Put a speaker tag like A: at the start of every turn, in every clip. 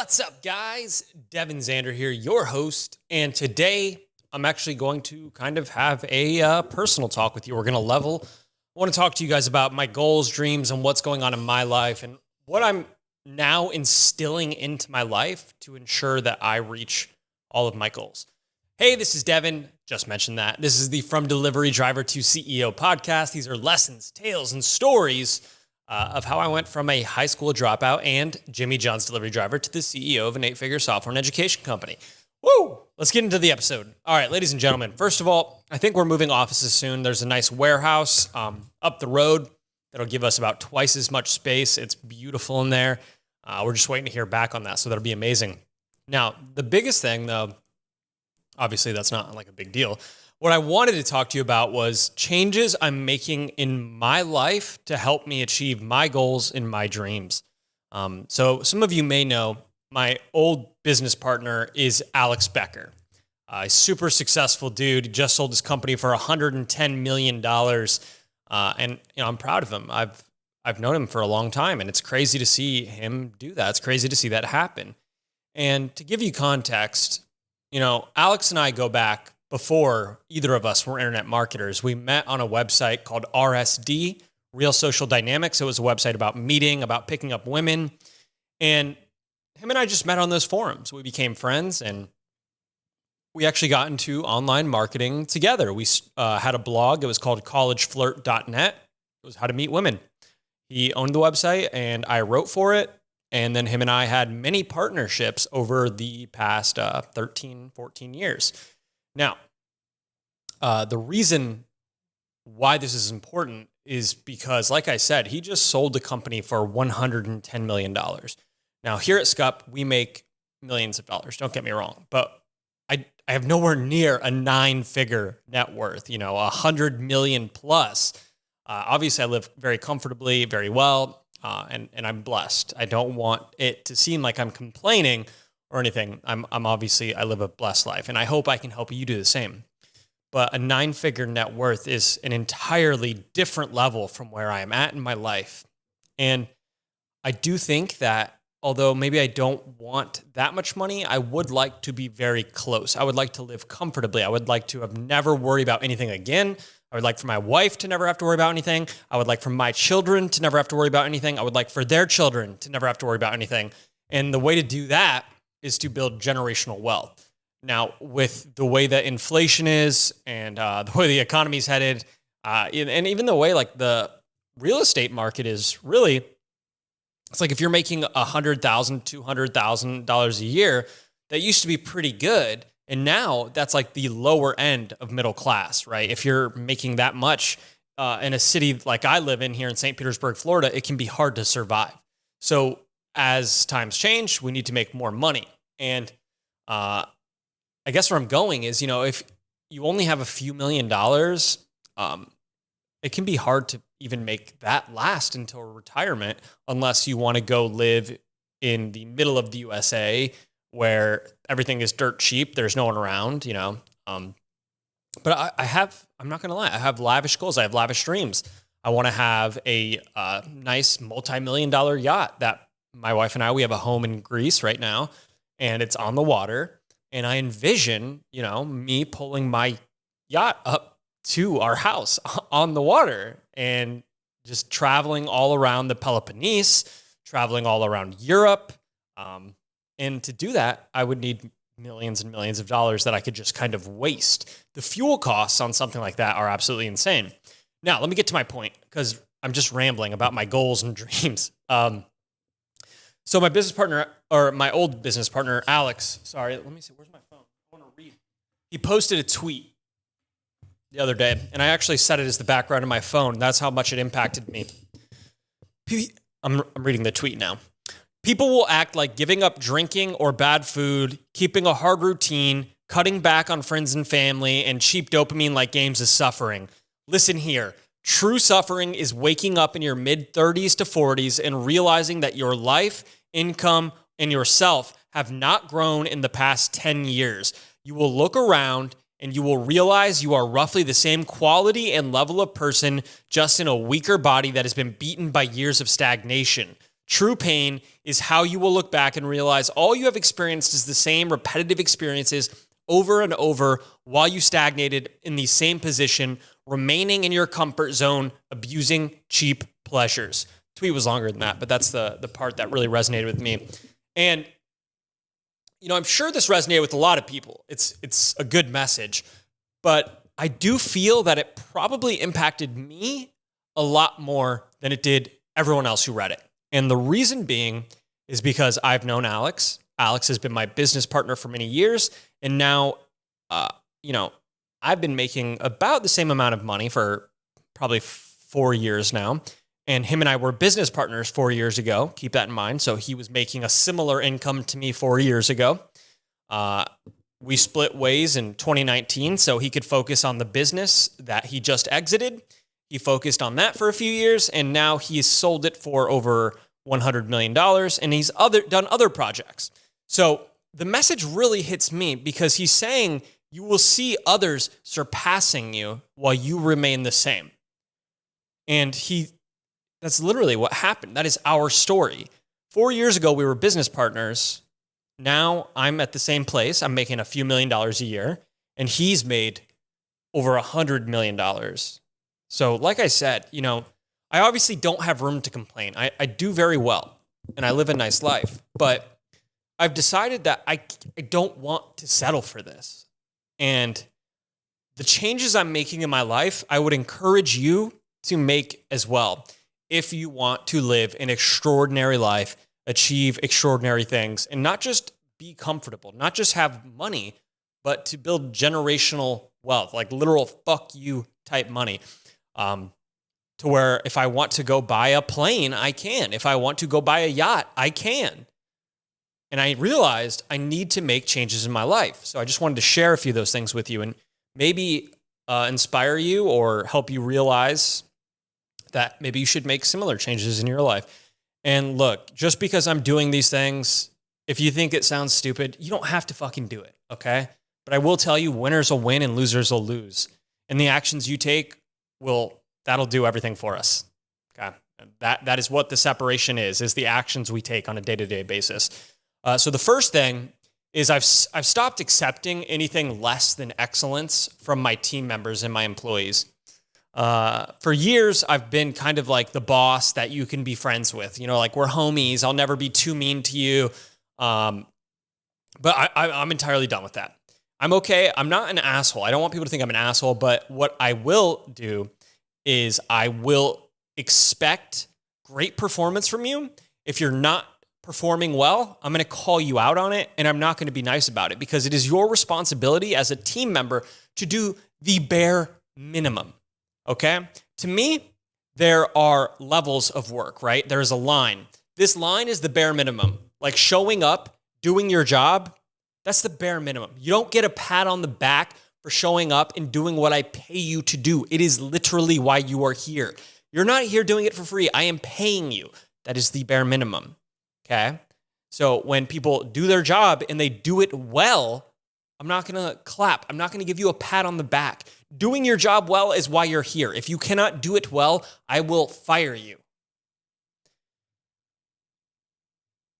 A: What's up, guys? Devin Zander here, your host, and today I'm actually going to kind of have a personal talk with you. We're going to level. I want to talk to you guys about my goals, dreams, and what's going on in my life and what I'm now instilling into my life to ensure that I reach all of my goals. Hey, this is Devin. Just mentioned that. This is the From Delivery Driver to CEO podcast. These are lessons, tales, and stories of how I went from a high school dropout and Jimmy John's delivery driver to the CEO of an 8-figure software and education company. Woo! Let's get into the episode. All right, ladies and gentlemen, first of all, I think we're moving offices soon. There's a nice warehouse up the road that'll give us about twice as much space. It's beautiful in there. We're just waiting to hear back on that, so that'll be amazing. Now, the biggest thing, though, obviously that's not like a big deal. What I wanted to talk to you about was changes I'm making in my life to help me achieve my goals and my dreams. So some of you may know my old business partner is Alex Becker. A super successful dude. He just sold his company for $110 million. And I'm proud of him. I've known him for a long time, and it's crazy to see him do that. It's crazy to see that happen. And to give you context, Alex and I go back before either of us were internet marketers. We met on a website called RSD, Real Social Dynamics. It was a website about meeting, about picking up women. And him and I just met on those forums. We became friends, and we actually got into online marketing together. We had a blog. It was called collegeflirt.net. It was how to meet women. He owned the website, and I wrote for it. And then him and I had many partnerships over the past 13, 14 years. Now, the reason why this is important is because, like I said, he just sold the company for $110 million. Now, here at SCUP, we make millions of dollars. Don't get me wrong. But I have nowhere near a 9-figure net worth, 100 million plus. Obviously, I live very comfortably, very well, and I'm blessed. I don't want it to seem like I'm complaining or anything. I'm obviously, I live a blessed life, and I hope I can help you do the same. But a 9-figure net worth is an entirely different level from where I am at in my life. And I do think that although maybe I don't want that much money, I would like to be very close. I would like to live comfortably. I would like to have never worried about anything again. I would like for my wife to never have to worry about anything. I would like for my children to never have to worry about anything. I would like for their children to never have to worry about anything. And the way to do that is to build generational wealth. Now, with the way that inflation is and the way the economy is headed, and even the way like the real estate market is really, it's like if you're making $100,000, $200,000 a year, that used to be pretty good. And now that's like the lower end of middle class, right? If you're making that much in a city like I live in here in St. Petersburg, Florida, it can be hard to survive. So as times change, we need to make more money. And I guess where I'm going is, if you only have a few $1 million, it can be hard to even make that last until retirement unless you want to go live in the middle of the USA where everything is dirt cheap. There's no one around, But I'm not going to lie, I have lavish goals. I have lavish dreams. I want to have a nice multi-million-dollar yacht that my wife and I, we have a home in Greece right now, and it's on the water. And I envision, me pulling my yacht up to our house on the water and just traveling all around the Peloponnese, traveling all around Europe. And to do that, I would need millions and millions of dollars that I could just kind of waste. The fuel costs on something like that are absolutely insane. Now, let me get to my point because I'm just rambling about my goals and dreams. So my business partner, or my old business partner, Alex, sorry, let me see, where's my phone? I want to read. He posted a tweet the other day, and I actually set it as the background of my phone. That's how much it impacted me. I'm reading the tweet now. People will act like giving up drinking or bad food, keeping a hard routine, cutting back on friends and family, and cheap dopamine like games is suffering. Listen here. True suffering is waking up in your mid-30s to 40s and realizing that your life, income, and yourself have not grown in the past 10 years. You will look around and you will realize you are roughly the same quality and level of person, just in a weaker body that has been beaten by years of stagnation. True pain is how you will look back and realize all you have experienced is the same repetitive experiences over and over while you stagnated in the same position, remaining in your comfort zone, abusing cheap pleasures. Tweet was longer than that, but that's the part that really resonated with me. And, I'm sure this resonated with a lot of people. It's a good message, but I do feel that it probably impacted me a lot more than it did everyone else who read it. And the reason being is because I've known Alex. Alex has been my business partner for many years. And now, I've been making about the same amount of money for probably 4 years now. And him and I were business partners 4 years ago. Keep that in mind. So he was making a similar income to me 4 years ago. We split ways in 2019 so he could focus on the business that he just exited. He focused on that for a few years, and now he's sold it for over $100 million, and he's done other projects. So the message really hits me because he's saying you will see others surpassing you while you remain the same. And that's literally what happened. That is our story. 4 years ago, we were business partners. Now I'm at the same place. I'm making a few $1,000,000 a year, and he's made over $100 million. So like I said, I obviously don't have room to complain. I do very well, and I live a nice life, but I've decided that I don't want to settle for this. And the changes I'm making in my life, I would encourage you to make as well. If you want to live an extraordinary life, achieve extraordinary things, and not just be comfortable, not just have money, but to build generational wealth, like literal fuck you type money. To where if I want to go buy a plane, I can. If I want to go buy a yacht, I can. And I realized I need to make changes in my life. So I just wanted to share a few of those things with you and maybe inspire you or help you realize that maybe you should make similar changes in your life. And look, just because I'm doing these things, if you think it sounds stupid, you don't have to fucking do it, okay? But I will tell you, winners will win and losers will lose. And the actions you take that'll do everything for us. Okay. That is what the separation is the actions we take on a day-to-day basis. So the first thing is I've stopped accepting anything less than excellence from my team members and my employees. For years, I've been kind of like the boss that you can be friends with. Like we're homies. I'll never be too mean to you. But I'm entirely done with that. I'm okay. I'm not an asshole. I don't want people to think I'm an asshole, but what I will do is I will expect great performance from you. If you're not performing well, I'm going to call you out on it, and I'm not going to be nice about it because it is your responsibility as a team member to do the bare minimum, okay? To me, there are levels of work, right? There's a line. This line is the bare minimum. Like showing up, doing your job, that's the bare minimum. You don't get a pat on the back for showing up and doing what I pay you to do. It is literally why you are here. You're not here doing it for free. I am paying you. That is the bare minimum, okay? So when people do their job and they do it well, I'm not going to clap. I'm not going to give you a pat on the back. Doing your job well is why you're here. If you cannot do it well, I will fire you.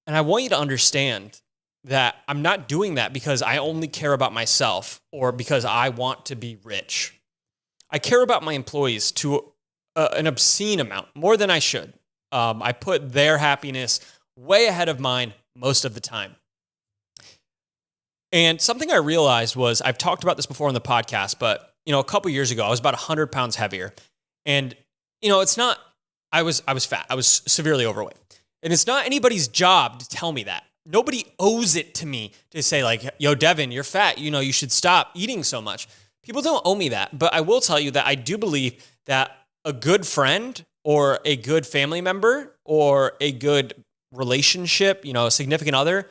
A: And I want you to understand that I'm not doing that because I only care about myself or because I want to be rich. I care about my employees to an obscene amount, more than I should. I put their happiness way ahead of mine most of the time. And something I realized was, I've talked about this before on the podcast, but a couple years ago, I was about 100 pounds heavier. And it's not, I was fat. I was severely overweight. And it's not anybody's job to tell me that. Nobody owes it to me to say like, yo, Devin, you're fat. You should stop eating so much. People don't owe me that. But I will tell you that I do believe that a good friend or a good family member or a good relationship, a significant other,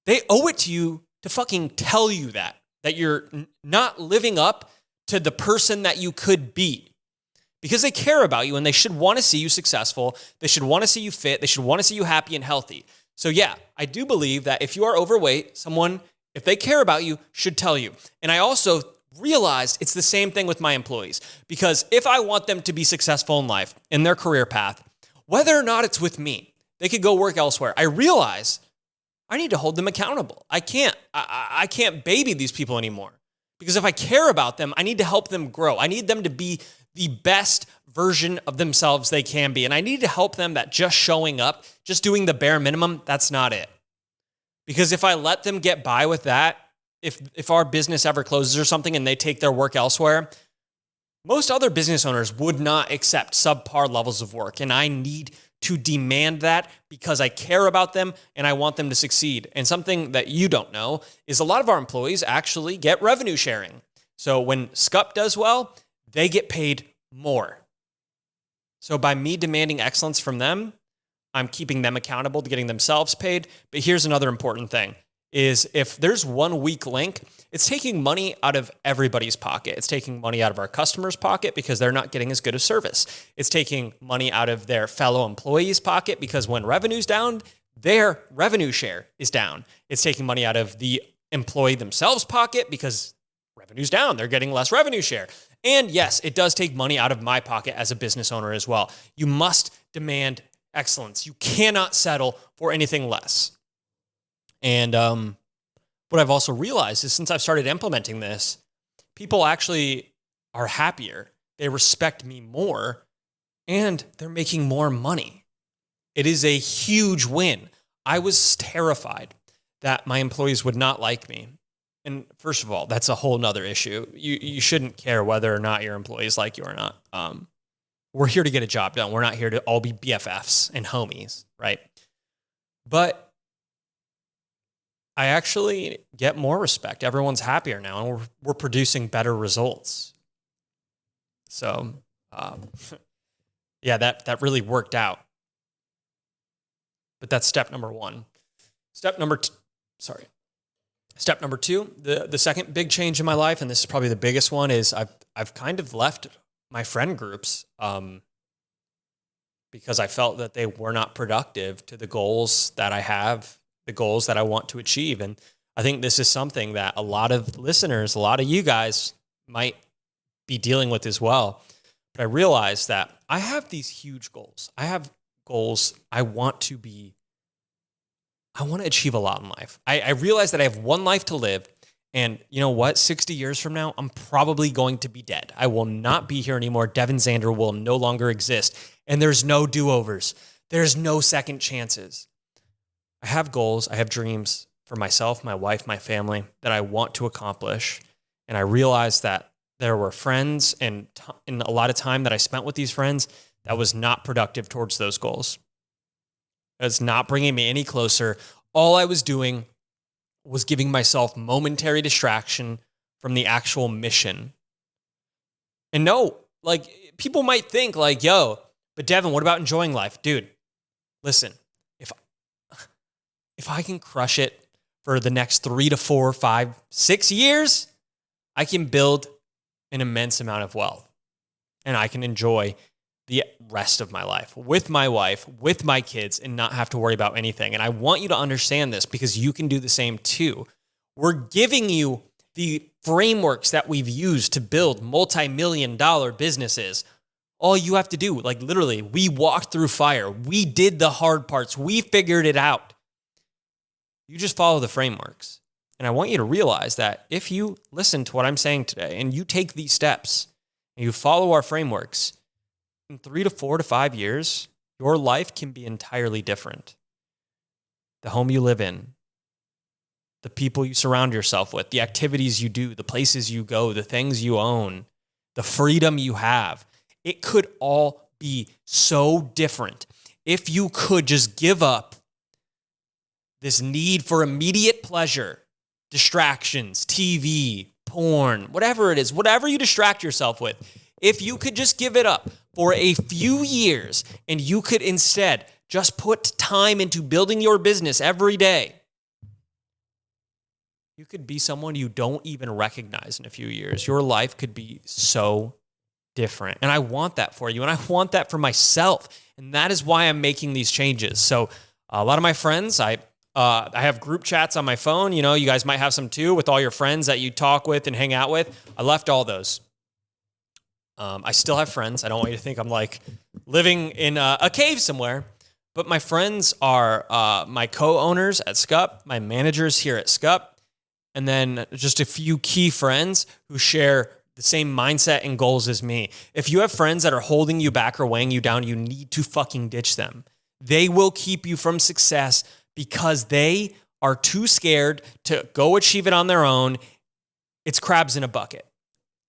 A: they owe it to you to fucking tell you that you're not living up to the person that you could be. Because they care about you and they should want to see you successful. They should want to see you fit. They should want to see you happy and healthy. So yeah, I do believe that if you are overweight, someone, if they care about you, should tell you. And I also realized it's the same thing with my employees. Because if I want them to be successful in life, in their career path, whether or not it's with me, they could go work elsewhere. I realize I need to hold them accountable. I can't baby these people anymore, because if I care about them, I need to help them grow. I need them to be the best version of themselves they can be. And I need to help them that just showing up, just doing the bare minimum, that's not it. Because if I let them get by with that, if our business ever closes or something and they take their work elsewhere, most other business owners would not accept subpar levels of work. And I need to demand that because I care about them and I want them to succeed. And something that you don't know is a lot of our employees actually get revenue sharing. So when SCUP does well, they get paid more. So by me demanding excellence from them, I'm keeping them accountable to getting themselves paid. But here's another important thing, is if there's one weak link, it's taking money out of everybody's pocket. It's taking money out of our customers' pocket because they're not getting as good a service. It's taking money out of their fellow employees' pocket because when revenue's down, their revenue share is down. It's taking money out of the employee themselves' pocket because revenue's down. They're getting less revenue share. And yes, it does take money out of my pocket as a business owner as well. You must demand excellence. You cannot settle for anything less. And what I've also realized is since I've started implementing this, people actually are happier. They respect me more and they're making more money. It is a huge win. I was terrified that my employees would not like me. And first of all, that's a whole nother issue. You shouldn't care whether or not your employees like you or not. We're here to get a job done. We're not here to all be BFFs and homies, right? But I actually get more respect. Everyone's happier now, and we're producing better results. So, yeah, that really worked out. But that's step number one. Step number two, the second big change in my life, and this is probably the biggest one, is I've kind of left my friend groups because I felt that they were not productive to the goals that I have, the goals that I want to achieve. And I think this is something that a lot of listeners, a lot of you guys might be dealing with as well. But I realized that I have these huge goals. I have goals. I want to achieve a lot in life. I realize that I have one life to live. And you know what? 60 years from now, I'm probably going to be dead. I will not be here anymore. Devin Zander will no longer exist. And there's no do-overs. There's no second chances. I have goals. I have dreams for myself, my wife, my family that I want to accomplish. And I realized that there were friends and a lot of time that I spent with these friends that was not productive towards those goals. It's not bringing me any closer. All I was doing was giving myself momentary distraction from the actual mission. And no, like people might think like, yo, but Devin, what about enjoying life? Dude, listen, if I can crush it for the next 3 to 4, 5, 6 years, I can build an immense amount of wealth and I can enjoy the rest of my life with my wife, with my kids, and not have to worry about anything. And I want you to understand this because you can do the same too. We're giving you the frameworks that we've used to build multi-million-dollar businesses. All you have to do, like literally, we walked through fire. We did the hard parts. We figured it out. You just follow the frameworks. And I want you to realize that if you listen to what I'm saying today and you take these steps and you follow our frameworks, in 3 to 4 to 5 years, your life can be entirely different. The home you live in, the people you surround yourself with, the activities you do, the places you go, the things you own, the freedom you have, it could all be so different if you could just give up this need for immediate pleasure, distractions, TV, porn, whatever it is, whatever you distract yourself with. If you could just give it up for a few years and you could instead just put time into building your business every day, you could be someone you don't even recognize in a few years. Your life could be so different. And I want that for you. And I want that for myself. And that is why I'm making these changes. So a lot of my friends, I have group chats on my phone. You know, you guys might have some too with all your friends that you talk with and hang out with. I left all those. I still have friends. I don't want you to think I'm like living in a cave somewhere, But my friends are my co-owners at SCUP, my managers here at SCUP, and then just a few key friends who share the same mindset and goals as me. If you have friends that are holding you back or weighing you down, you need to fucking ditch them. They will keep you from success because they are too scared to go achieve it on their own. It's crabs in a bucket.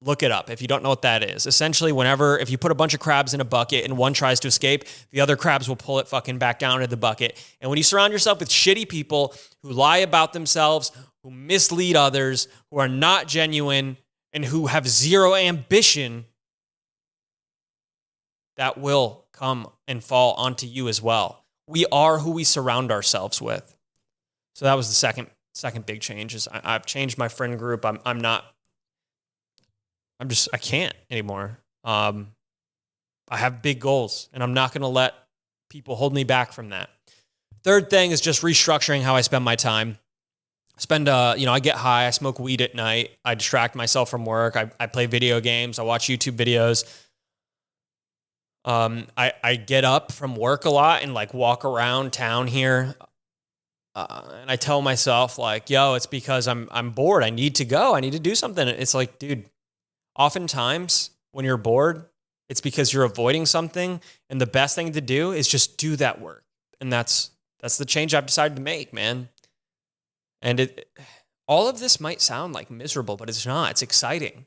A: Look it up if you don't know what that is. Essentially, if you put a bunch of crabs in a bucket and one tries to escape, the other crabs will pull it fucking back down into the bucket. And when you surround yourself with shitty people who lie about themselves, who mislead others, who are not genuine, and who have zero ambition, that will come and fall onto you as well. We are who we surround ourselves with. So that was the second big change. Is I've changed my friend group. I can't anymore. I have big goals, and I'm not going to let people hold me back from that. Third thing is just restructuring how I spend my time. I get high, I smoke weed at night, I distract myself from work, I play video games, I watch YouTube videos. I get up from work a lot and like walk around town here. And I tell myself like, yo, it's because I'm bored. I need to go. I need to do something. It's like, dude, oftentimes when you're bored, it's because you're avoiding something. And the best thing to do is just do that work. And that's the change I've decided to make, man. And all of this might sound like miserable, but it's not. It's exciting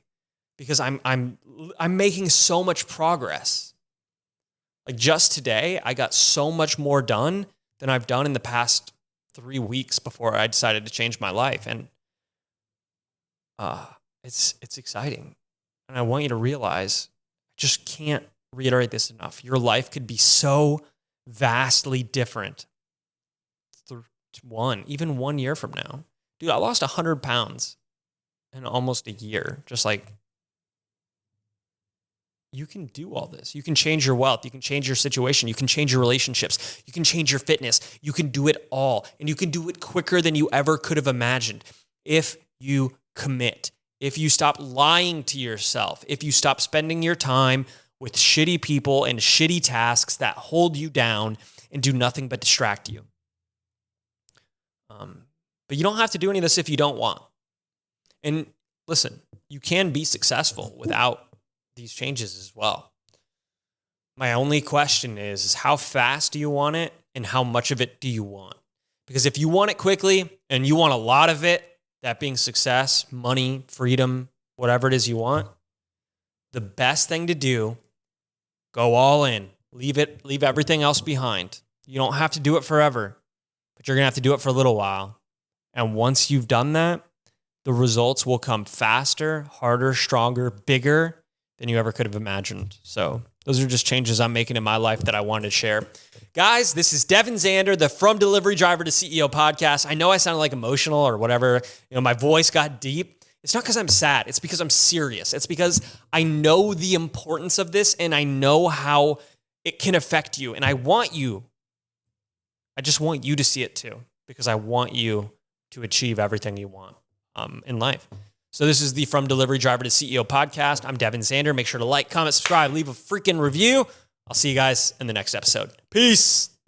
A: because I'm making so much progress. Like just today, I got so much more done than I've done in the past 3 weeks before I decided to change my life. And it's exciting. And I want you to realize, I just can't reiterate this enough. Your life could be so vastly different even 1 year from now. Dude, I lost 100 pounds in almost a year. Just like, you can do all this. You can change your wealth. You can change your situation. You can change your relationships. You can change your fitness. You can do it all. And you can do it quicker than you ever could have imagined if you commit, if you stop lying to yourself, if you stop spending your time with shitty people and shitty tasks that hold you down and do nothing but distract you. But you don't have to do any of this if you don't want. And listen, you can be successful without these changes as well. My only question is how fast do you want it and how much of it do you want? Because if you want it quickly and you want a lot of it, that being success, money, freedom, whatever it is you want, the best thing to do, go all in. Leave everything else behind. You don't have to do it forever, but you're going to have to do it for a little while. And once you've done that, the results will come faster, harder, stronger, bigger than you ever could have imagined. So those are just changes I'm making in my life that I wanted to share. Guys, this is Devin Zander, the From Delivery Driver to CEO podcast. I know I sounded like emotional or whatever. My voice got deep. It's not because I'm sad. It's because I'm serious. It's because I know the importance of this and I know how it can affect you. And I just want you to see it too, because I want you to achieve everything you want in life. So this is the From Delivery Driver to CEO podcast. I'm Devin Zander. Make sure to like, comment, subscribe, leave a freaking review. I'll see you guys in the next episode. Peace.